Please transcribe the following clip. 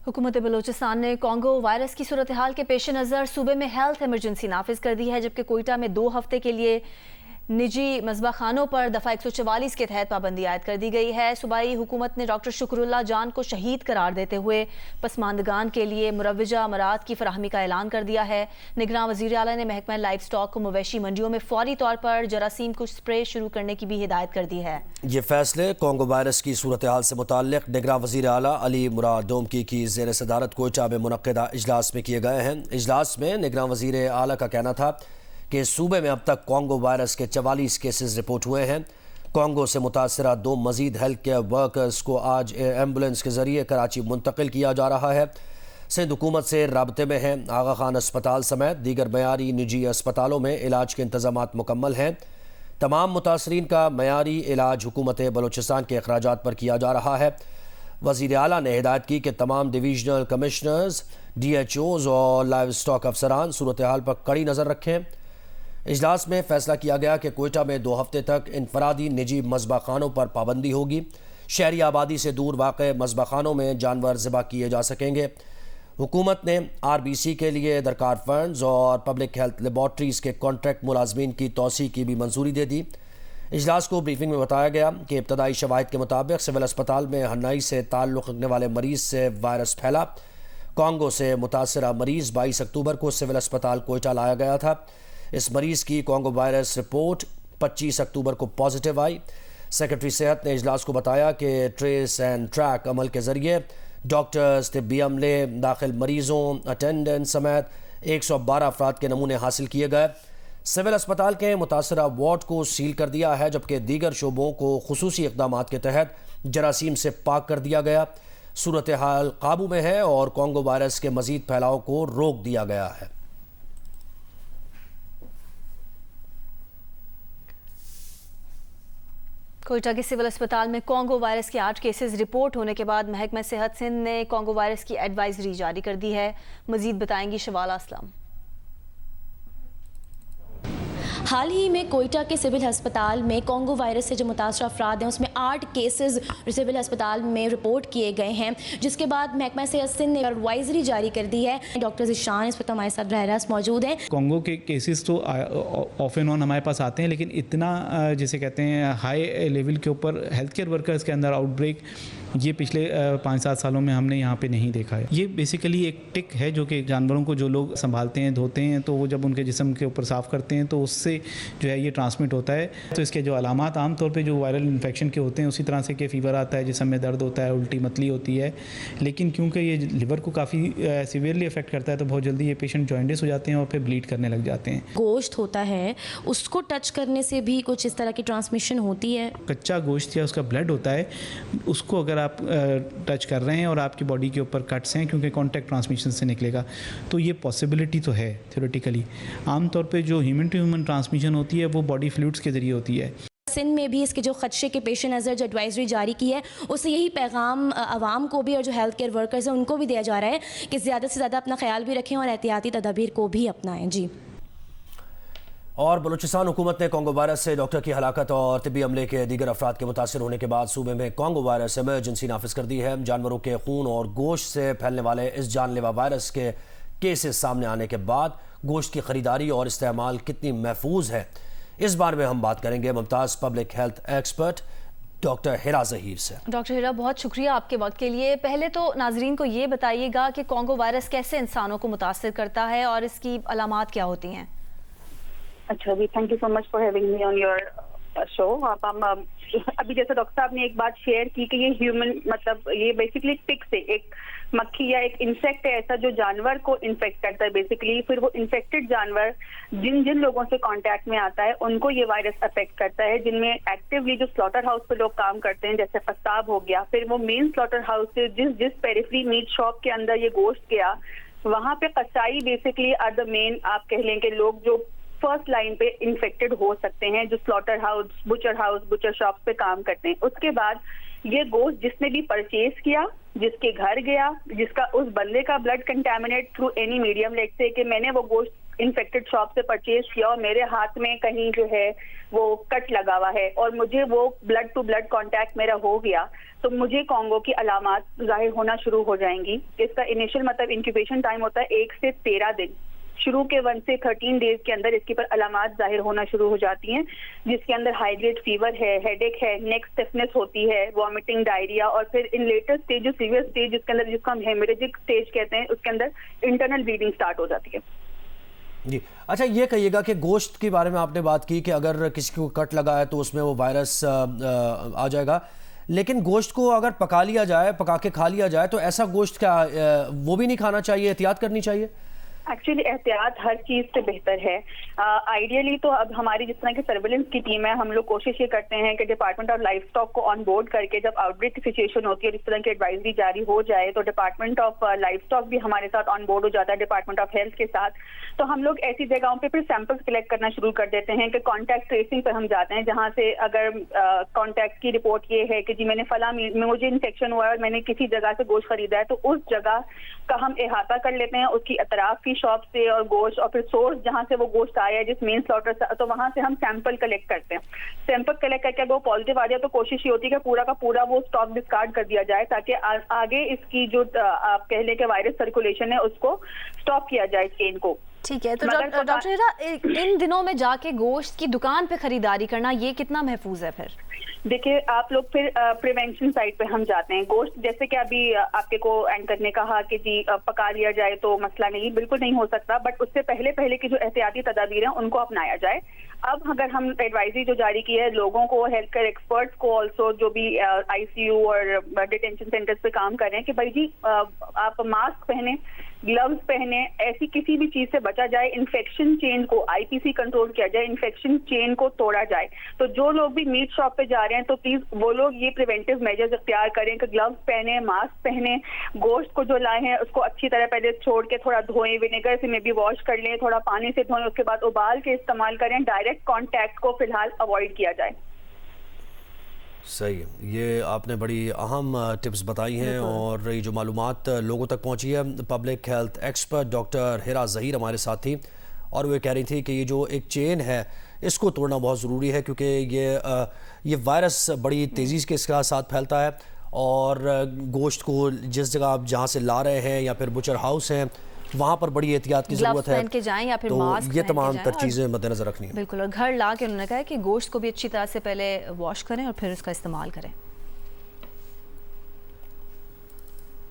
हुकूमत बलोचिस्तान ने Congo virus की सूरत हाल के पेश नज़र सूबे में हेल्थ इमरजेंसी नाफिज कर दी है, जबकि कोयटा में 2 हफ्ते के लिए निजी मज़बा खानों पर दफ़ा 144 के तहत पाबंदी आयद कर दी गई है। सूबाई हुकूमत ने डॉक्टर शुक्रुल्लाह जान को शहीद करार देते हुए पसमानदगान के लिए मुरव्वजा अमरात की फराहमी का ऐलान कर दिया है। निगरान वज़ीर आला ने महकमा लाइफ स्टॉक को मवेशी मंडियों में फौरी तौर पर जरासीम को स्प्रे शुरू करने की भी हिदायत कर दी है। ये फैसले कॉन्गो वायरस की सूरत हाल से मुताल्लिक़ निगरान वज़ीर आला अली मुराद डोमकी की ज़ेर सदारत कोयटा में मुनक़्क़दा इजलास में किए गए हैं। इजलास में निगरान वज़ीर आला का कहना था कि सूबे में अब तक कॉन्गो वायरस के 44 केसेस रिपोर्ट हुए हैं। कॉन्गो से मुतासरा 2 मजीद हेल्थ केयर वर्कर्स को आज एम्बुलेंस के ज़रिए कराची मुंतकिल किया जा रहा है। सिंध हुकूमत से राब्ते में है। आगा खान अस्पताल समेत दीगर मयारी निजी अस्पतालों में इलाज के इंतजामात मुकम्मल हैं। तमाम मुतासरीन का मयारी इलाज हुकूमत बलोचिस्तान के अखराजात पर किया जा रहा है। वज़ीर आला ने हिदायत की कि तमाम डिवीजनल कमिश्नर्स, DHOs और लाइव स्टॉक अफसरान सूरत हाल पर कड़ी नज़र रखें। इजलास में फैसला किया गया कि कोयटा में 2 हफ्ते तक इनफरादी निजी मज़बा खानों पर पाबंदी होगी। शहरी आबादी से दूर वाक़ मज़बा खानों में जानवर ज़िबा किए जा सकेंगे। हुकूमत ने RBC के लिए दरकार फंड्स और पब्लिक हेल्थ लेबॉर्ट्रीज़ के कॉन्ट्रैक्ट मुलाजमीन की तोसी की भी मंजूरी दे दी। इजलास को ब्रीफिंग में बताया गया कि इब्तदाई शवाहिद के मुताबिक सिविल अस्पताल में हन्नाई से ताल्लुक़ रखने वाले मरीज़ से वायरस फैला। कॉन्गो से मुतासरा मरीज़ 22 अक्टूबर को सिविल अस्पताल कोयटा लाया गया था। इस मरीज़ की कॉन्गो वायरस रिपोर्ट 25 अक्टूबर को पॉजिटिव आई। सेक्रेटरी सेहत ने इजलास को बताया कि ट्रेस एंड ट्रैक अमल के ज़रिए डॉक्टर्स, तिब्बी अमले, दाखिल मरीज़ों, अटेंडेंट समेत 112 अफराद के नमूने हासिल किए गए। सिविल अस्पताल के मुतासरा वार्ड को सील कर दिया है, जबकि दीगर शोबों को खुसूसी इक़दामात के तहत जरासीम से पाक कर दिया गया। सूरत हाल काबू में है और कॉन्गो वायरस के मज़ीद फैलाव को रोक दिया गया है। कोयटा के सिविल अस्पताल में कॉन्गो वायरस के 8 केसेस रिपोर्ट होने के बाद महकमा सेहत सिंध ने कॉन्गो वायरस की एडवाइजरी जारी कर दी है। मजीद बताएंगी शवाला असलम। हाल ही में कोयटा के सिविल अस्पताल में कॉन्गो वायरस से जो मुतासर अफराद हैं उसमें 8 केसेस सिविल अस्पताल में रिपोर्ट किए गए हैं, जिसके बाद महकमा सेहत सिंध ने एडवाइजरी जारी कर दी है। डॉक्टर ज़िशान इस वक्त हमारे साथ बराह रास्त मौजूद हैं। कॉन्गो के केसेस तो ऑफ एंड ऑन हमारे पास आते हैं, लेकिन इतना जिसे कहते हैं हाई लेवल के ऊपर हेल्थ केयर वर्कर्स के अंदर आउटब्रेक ये पिछले 5-7 सालों में हमने यहाँ पे नहीं देखा है। ये बेसिकली एक टिक है जो कि जानवरों को जो लोग संभालते हैं, धोते हैं, तो वो जब उनके जिस्म के ऊपर साफ़ करते हैं तो उससे जो है ये ट्रांसमिट होता है। तो इसके जो अलामात आम तौर पे जो वायरल इन्फेक्शन के होते हैं उसी तरह से कि फ़ीवर आता है, जिस्म में दर्द होता है, उल्टी मतली होती है, लेकिन क्योंकि ये लिवर को काफ़ी सीवियरली अफेक्ट करता है तो बहुत जल्दी ये पेशेंट जॉइंडिस हो जाते हैं और फिर ब्लीड करने लग जाते हैं। गोश्त होता है उसको टच करने से भी कुछ इस तरह की ट्रांसमिशन होती है। कच्चा गोश्त या उसका ब्लड होता है, उसको अगर आप टच कर रहे हैं और आपकी बॉडी के ऊपर कट्स हैं, क्योंकि कॉन्टैक्ट ट्रांसमिशन से निकलेगा, तो ये पॉसिबिलिटी तो है थ्योरेटिकली। आमतौर पे जो ह्यूमन टू ह्यूमन ट्रांसमिशन होती है वो बॉडी फ्लूइड्स के ज़रिए होती है। सिंध में भी इसके जो खदशे के पेश नज़र जो एडवाइजरी जारी की है उससे यही पैगाम आवाम को भी और जो हेल्थ केयर वर्कर्स हैं उनको भी दिया जा रहा है कि ज़्यादा से ज़्यादा अपना ख्याल भी रखें और एहतियाती तदाबीर को भी अपनाएं। जी। और बलूचिस्तान हुकूमत ने कॉन्गो वायरस से डॉक्टर की हलाकत और तिब्बी अमले के दीगर अफराद के मुतासर होने के बाद सूबे में कॉन्गो वायरस इमरजेंसी नाफिज कर दी है। जानवरों के खून और गोश्त से फैलने वाले इस जानलेवा वायरस के केसेस सामने आने के बाद गोश्त की खरीदारी और इस्तेमाल कितनी महफूज है, इस बारे में हम बात करेंगे Mumtaz public health expert doctor Hira Zaheer से। डॉक्टर हिरा, बहुत शुक्रिया आपके वक्त के लिए। पहले तो नाजरीन को ये बताइएगा कि कॉन्गो वायरस कैसे इंसानों को मुतासर करता है और इसकी अलामात क्या होती हैं। अच्छा जी, thank you so much for having me on your show. अभी जैसे डॉक्टर साहब ने एक बात शेयर की कि ये ह्यूमन मतलब ये बेसिकली टिक से एक मक्खी या एक इंसेक्ट है ऐसा जो जानवर को इन्फेक्ट करता है बेसिकली। फिर वो इन्फेक्टेड जानवर जिन जिन लोगों से कांटेक्ट में आता है उनको ये वायरस अफेक्ट करता है, जिनमें एक्टिवली जो स्लॉटर हाउस पे लोग काम करते हैं, जैसे पस्ताब हो गया, फिर वो मेन स्लॉटर हाउस से जिस पेरिफेरी मीट शॉप के अंदर ये गोश्त गया वहां पे कसाई बेसिकली आर द मेन आप कह लें कि लोग जो फर्स्ट लाइन पे इन्फेक्टेड हो सकते हैं, जो स्लॉटर हाउस, बुचर शॉप पे काम करते हैं। उसके बाद ये गोश्त जिसने भी परचेज किया, जिसके घर गया, जिसका उस बंदे का blood contaminate through any medium, let say कि मैंने वो गोश्त इन्फेक्टेड शॉप से परचेज किया और मेरे हाथ में कहीं जो है वो कट लगा हुआ है और मुझे वो ब्लड टू ब्लड कांटेक्ट मेरा हो गया, तो मुझे कॉन्गो की अलामात जाहिर होना शुरू हो जाएंगी। इसका इनिशियल मतलब इंक्यूबेशन टाइम होता है 1 से 13 दिन। शुरू के 1 से 13 डेज के अंदर इसके पर अलामात जाहिर होना शुरू हो जाती हैं, जिसके अंदर हाई ग्रेड फीवर है, हेडेक है, नेक स्टिफनेस होती है, वॉमिटिंग, डायरिया, और फिर इन लेटर स्टेज जो सीवियर स्टेज जिसके अंदर, जिसको हम हेमरेजिक स्टेज कहते हैं, उसके अंदर इंटरनल ब्लीडिंग स्टार्ट हो जाती है। जी अच्छा, ये कहिएगा कि गोश्त के बारे में आपने बात की कि अगर किसी को कट लगा है तो उसमें वो वायरस आ जाएगा, लेकिन गोश्त को अगर पका लिया जाए, पका के खा लिया जाए, तो ऐसा गोश्त क्या वो भी नहीं खाना चाहिए, एहतियात करनी चाहिए? एक्चुअली एहतियात हर चीज से बेहतर है। आइडियली तो अब हमारी जिस तरह की सर्विलेंस की टीम है, हम लोग कोशिश ये करते हैं कि डिपार्टमेंट ऑफ लाइफ स्टॉक को ऑन बोर्ड करके जब आउटब्रेक की सिचुएशन होती है और इस तरह की एडवाइजरी जारी हो जाए तो डिपार्टमेंट ऑफ लाइफ स्टॉक भी हमारे साथ ऑन बोर्ड हो जाता है, डिपार्टमेंट ऑफ हेल्थ के साथ। तो हम लोग ऐसी जगहों पे फिर सैंपल्स कलेक्ट करना शुरू कर देते हैं कि कॉन्टैक्ट ट्रेसिंग पर हम जाते हैं, जहाँ से अगर कॉन्टैक्ट की रिपोर्ट ये है कि जी मैंने फला में मुझे इन्फेक्शन हुआ है और मैंने किसी जगह से गोश्त खरीदा है, तो उस जगह का हम अहाता कर लेते हैं, उसकी अतराफ की शॉप से और गोश्त, और फिर सोर्स जहां से वो गोश्त आया है जिस मेन स्लॉटर से, तो वहां से हम सैंपल कलेक्ट करते हैं। सैंपल कलेक्ट करके अगर वो पॉजिटिव आ जाए तो कोशिश ये होती है कि पूरा का पूरा वो स्टॉक डिस्कार्ड कर दिया जाए, ताकि आगे इसकी जो आप कह लें कि वायरस सर्कुलेशन है उसको स्टॉप किया जाए, चेन को। ठीक है, तो डॉक्टर हिरा, इन दिनों में जाके गोश्त की दुकान पे खरीदारी करना ये कितना महफूज है? फिर देखिए, आप लोग फिर प्रिवेंशन साइड पे हम जाते हैं। गोश्त जैसे कि अभी आपके को एंकर ने कहा कि जी पका लिया जाए तो मसला नहीं, बिल्कुल नहीं हो सकता, बट उससे पहले की जो एहतियाती तदाबीर हैं उनको अपनाया जाए। अब अगर हम एडवाइजरी जो जारी की है लोगों को, हेल्थ केयर एक्सपर्ट्स को ऑल्सो, जो भी ICU और डिटेंशन सेंटर्स पे काम कर रहे हैं, कि भाई जी आप मास्क पहने, ग्लव्स पहने, ऐसी किसी भी चीज से बचा जाए, इन्फेक्शन चेन को IPC कंट्रोल किया जाए, इन्फेक्शन चेन को तोड़ा जाए। तो जो लोग भी मीट शॉप पे जा रहे हैं तो प्लीज वो लोग ये प्रिवेंटिव मेजर्स इख्तियार करें कि ग्लव्स पहने, मास्क पहने, गोश्त को जो लाए हैं उसको अच्छी तरह पहले छोड़ के थोड़ा धोएं, विनेगर से में भी वॉश कर लें, थोड़ा पानी से धोएं, उसके बाद उबाल के इस्तेमाल करें। डायरेक्ट कांटेक्ट को फिलहाल अवॉइड किया जाए। सही है, ये आपने बड़ी अहम टिप्स बताई हैं और ये जो मालूमात लोगों तक पहुंची है। Public health expert doctor Hira Zaheer हमारे साथ थी और वो कह रही थी कि ये जो एक चेन है इसको तोड़ना बहुत ज़रूरी है, क्योंकि ये वायरस बड़ी तेज़ी के साथ फैलता है और गोश्त को जिस जगह आप जहाँ से ला रहे हैं या फिर बुचर हाउस हैं वहाँ पर बड़ी एहतियात की ज़रूरत है, के जाएं या फिर तो मास्क ये तमाम तर चीज़ें मद्देनज़र रखनी है। बिल्कुल, और घर ला के उन्होंने कहा कि गोश्त को भी अच्छी तरह से पहले वॉश करें और फिर उसका इस्तेमाल करें।